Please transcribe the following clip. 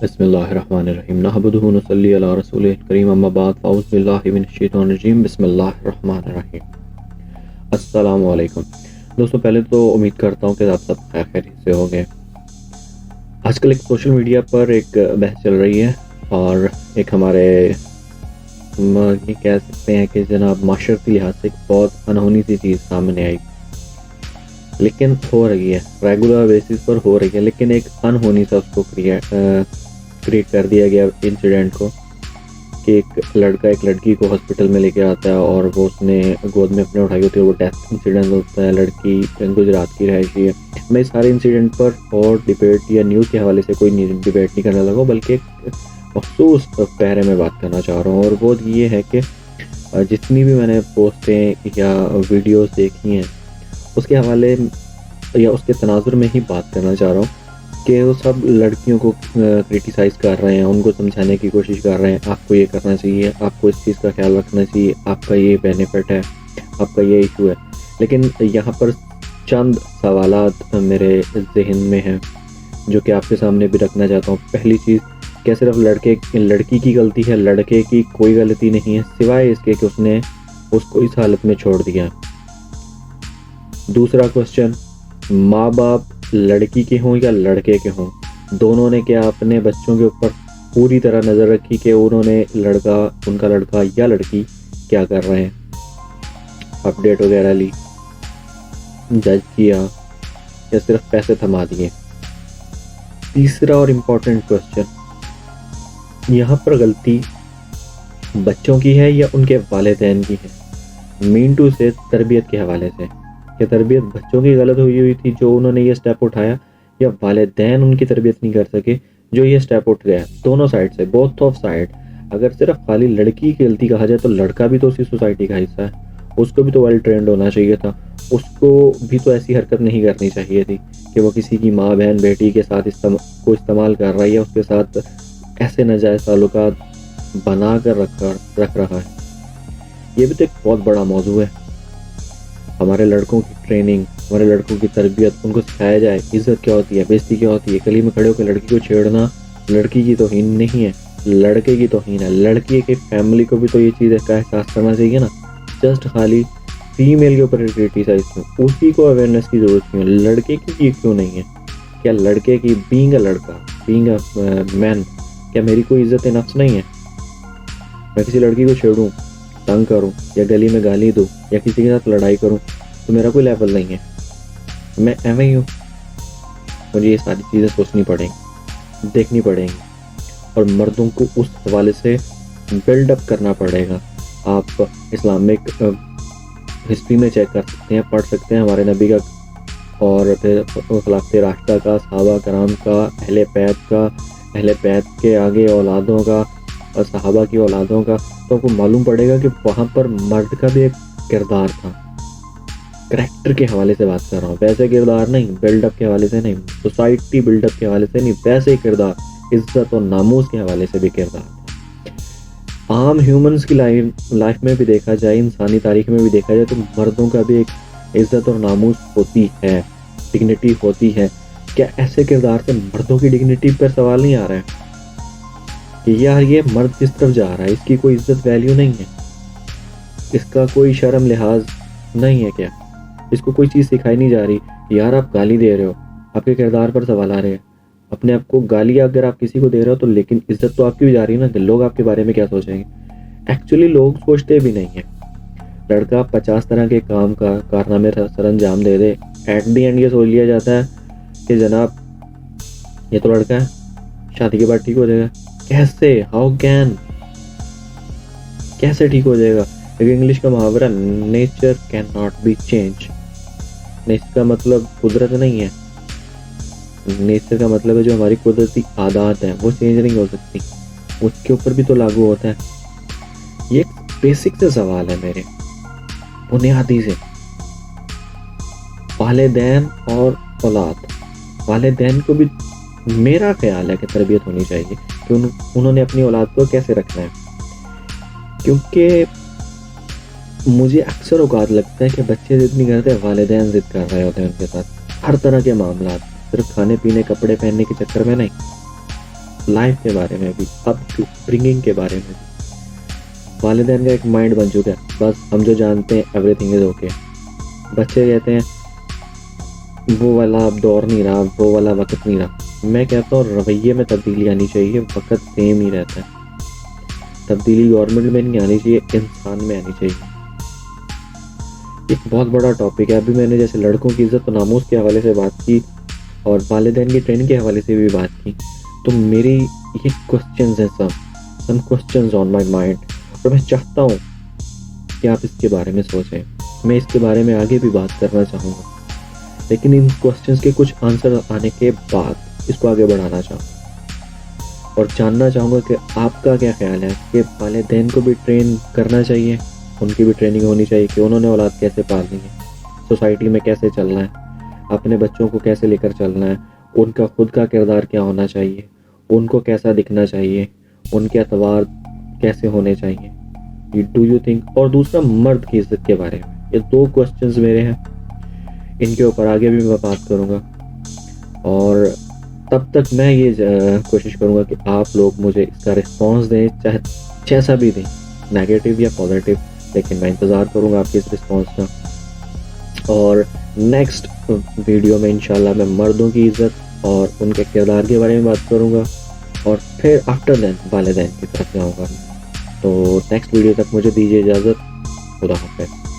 बिस्मिल्लाहिर्रहमानिर्रहीम नहमदुहु व नसल्ली अला रसूलिल करीम अम्मा बाद फ़अऊज़ु बिल्लाहि मिनश शैतानिर रजीम बिस्मिल्लाहिर्रहमानिर्रहीम। अस्सलामु अलैकुम दोस्तों, पहले तो उम्मीद करता हूँ कि आप सब खैरियत से होंगे। आजकल एक सोशल मीडिया पर एक बहस चल रही है और एक हमारे ये कह सकते हैं कि जनाब माशरती लिहाज से एक बहुत अनहोनी सी चीज़ सामने आई, लेकिन हो रही है, रेगुलर बेसिस पर हो रही है, लेकिन एक अनहोनी सा उसको क्रिएट कर दिया गया इंसिडेंट को कि एक लड़का एक लड़की को हॉस्पिटल में लेके आता है और वो उसने गोद में अपने उठाई होती है। वो डेथ इंसिडेंट होता है, लड़की गुजरात की रहायशी है। मैं इस सारे इंसिडेंट पर और डिबेट या न्यूज़ के हवाले से कोई डिबेट नहीं करने लगा, बल्कि एक मखसूस पहरे में बात करना चाह रहा हूँ। और वो ये है कि जितनी भी मैंने पोस्टें या वीडियोस देखी हैं उसके हवाले या उसके तनाजुर में ही बात करना चाह रहा हूँ कि वो सब लड़कियों को क्रिटिसाइज़ कर रहे हैं, उनको समझाने की कोशिश कर रहे हैं, आपको ये करना चाहिए, आपको इस चीज़ का ख्याल रखना चाहिए, आपका ये बेनिफिट है, आपका ये इशू है। लेकिन यहाँ पर चंद सवालात मेरे जहन में हैं जो कि आपके सामने भी रखना चाहता हूँ। पहली चीज़, क्या सिर्फ लड़की की गलती है? लड़के की कोई गलती नहीं है सिवाय इसके कि उसने उसको इस हालत में छोड़ दिया। दूसरा क्वेश्चन, माँ बाप लड़की के हों या लड़के के हों, दोनों ने क्या अपने बच्चों के ऊपर पूरी तरह नज़र रखी कि उनका लड़का या लड़की क्या कर रहे हैं, अपडेट वगैरह ली, जज किया या सिर्फ पैसे थमा दिए? तीसरा और इम्पोर्टेंट क्वेश्चन, यहाँ पर गलती बच्चों की है या उनके वालिदैन की है? मीन टू से तरबियत के हवाले से, क्या तरबियत बच्चों की गलत हुई थी जो उन्होंने ये स्टेप उठाया, या वालिदैन उनकी तरबियत नहीं कर सके जो ये स्टेप उठ गया? दोनों साइड से, बोथ ऑफ साइड। अगर सिर्फ खाली लड़की की गलती कहा जाए तो लड़का भी तो उसी सोसाइटी का हिस्सा है, उसको भी तो वेल ट्रेंड होना चाहिए था, उसको भी तो ऐसी हरकत नहीं करनी चाहिए थी कि वो किसी की माँ बहन बेटी के साथ इस्तेमाल कर रहा है या उसके साथ ऐसे नाजायज़ ताल्लुकात बना कर रख रहा है। ये भी तो एक बहुत बड़ा मौजू है। हमारे लड़कों की ट्रेनिंग, हमारे लड़कों की तरबियत, उनको सिखाया जाए इज़्ज़त क्या होती है, बेइज्जती क्या होती है। गली में खड़े होकर लड़की को छेड़ना लड़की की तौहीन नहीं है, लड़के की तौहीन है। लड़की की फैमिली को भी तो ये चीज़ का एहसास करना चाहिए ना। जस्ट खाली फीमेल के ऊपर क्रिटिसाइज क्यों? उसी को अवेयरनेस की ज़रूरत क्यों? लड़के की क्यों नहीं है? क्या लड़के की बीइंग अ लड़का, बीइंग अ मैन, क्या मेरी कोई इज़्ज़त नफ्स नहीं है? मैं किसी लड़की को छेड़ूं, तंग करूं या गली में गाली दूं या किसी के साथ लड़ाई करूं तो मेरा कोई लेवल नहीं है, मैं एवं ही हूँ। मुझे ये सारी चीज़ें सोचनी पड़ेंगी, देखनी पड़ेंगी और मर्दों को उस हवाले से बिल्डअप करना पड़ेगा। आप इस्लामिक हिस्ट्री में चेक कर सकते हैं, पढ़ सकते हैं हमारे नबी का और फिर खिलाफत राशिदा का, सहाबा कराम का, अहले बैत के आगे औलादों का और सहाबा की औलादों का, तो आपको मालूम पड़ेगा कि वहाँ पर मर्द का भी एक किरदार था। करैक्टर के हवाले से बात कर रहा हूँ, वैसे किरदार नहीं, बिल्डअप के हवाले से नहीं, सोसाइटी बिल्डअप के हवाले से नहीं, वैसे ही किरदार, इज्जत और नामूस के हवाले से भी किरदार। आम ह्यूमंस की लाइफ में भी देखा जाए, इंसानी तारीख में भी देखा जाए तो मर्दों का भी एक इज्जत और नामूस होती है, डिग्निटी होती है। क्या ऐसे किरदार से मर्दों की डिग्निटी पर सवाल नहीं आ रहा है कि यार ये मर्द किस तरफ जा रहा है, इसकी कोई इज्जत वैल्यू नहीं है, इसका कोई शर्म लिहाज नहीं है? क्या इसको कोई चीज़ सिखाई नहीं जा रही? यार आप गाली दे रहे हो, आपके किरदार पर सवाल आ रहे हैं। अपने आप को गाली अगर आप किसी को दे रहे हो तो लेकिन इज्जत तो आपकी भी जा रही है ना, कि लोग आपके बारे में क्या सोचेंगे? एक्चुअली लोग सोचते भी नहीं है। लड़का 50 तरह के काम का कारनामे सर अंजाम दे दे, एट दी एंड ये सोच लिया जाता है कि जनाब ये तो लड़का है, शादी के बाद ठीक हो जाएगा। कैसे? How can? कैसे ठीक हो जाएगा? एक इंग्लिश का मुहावरा, nature can not be change. Nature का मतलब कुदरत नहीं है, नेचर का मतलब है जो हमारी कुदरती आदत है वो चेंज नहीं हो सकती, उसके ऊपर भी तो लागू होता है। ये एक बेसिक से सवाल है मेरे, बुनियादी से। वालिदैन और औलाद, वालिदैन को भी मेरा ख्याल है कि तरबियत होनी चाहिए कि उन्होंने अपनी औलाद को कैसे रखना है। क्योंकि मुझे अक्सर औकात लगता है कि बच्चे जिद नहीं करते, वालिदैन जिद कर रहे होते हैं उनके साथ, हर तरह के मामला, सिर्फ खाने पीने कपड़े पहनने के चक्कर में नहीं। लाइफ के बारे में भी, अप ब्रिंगिंग के बारे में भी। वालिदैन का एक माइंड बन चुका है, बस हम जो जानते हैं एवरीथिंग इज ओके। बच्चे कहते हैं वो वाला अब दौर नहीं रहा, वो वाला वक्त नहीं रहा। मैं कहता हूँ रवैये में तब्दीली आनी चाहिए, वक्त सेम ही रहता है। तब्दीली गवर्नमेंट में नहीं आनी चाहिए, इंसान में आनी चाहिए। एक बहुत बड़ा टॉपिक है। अभी मैंने जैसे लड़कों की इज्जत और नामूस के हवाले से बात की और वालिदैन की ट्रेनिंग के हवाले से भी बात की, तो मेरी ये क्वेश्चंस हैं, some questions on my mind, और मैं चाहता हूँ कि आप इसके बारे में सोचें। मैं इसके बारे में आगे भी बात करना चाहूँगा, लेकिन इन क्वेश्चंस के कुछ आंसर आने के बाद इसको आगे बढ़ाना चाहूँगा और जानना चाहूँगा कि आपका क्या ख्याल है कि वालिदैन को भी ट्रेन करना चाहिए, उनकी भी ट्रेनिंग होनी चाहिए कि उन्होंने औलाद कैसे पालनी है, सोसाइटी में कैसे चलना है, अपने बच्चों को कैसे लेकर चलना है, उनका खुद का किरदार क्या होना चाहिए, उनको कैसा दिखना चाहिए, उनके अतवार कैसे होने चाहिए, डू यू थिंक। और दूसरा मर्द की इज्जत के बारे में। ये 2 क्वेश्चंस मेरे हैं, इनके ऊपर आगे भी मैं बात करूँगा और तब तक मैं ये कोशिश करूँगा कि आप लोग मुझे इसका रिस्पॉन्स दें, चाहे जैसा भी दें, नेगेटिव या पॉजिटिव, लेकिन मैं इंतज़ार करूँगा आपके इस रिस्पॉन्स का। और नेक्स्ट वीडियो में इंशाल्लाह मैं मर्दों की इज़्ज़त और उनके किरदार के बारे में बात करूँगा और फिर आफ्टर दैन वालिदैन की तरफ जाऊँगा। तो नेक्स्ट वीडियो तक मुझे दीजिए इजाज़त। खुदा हाफ़िज़।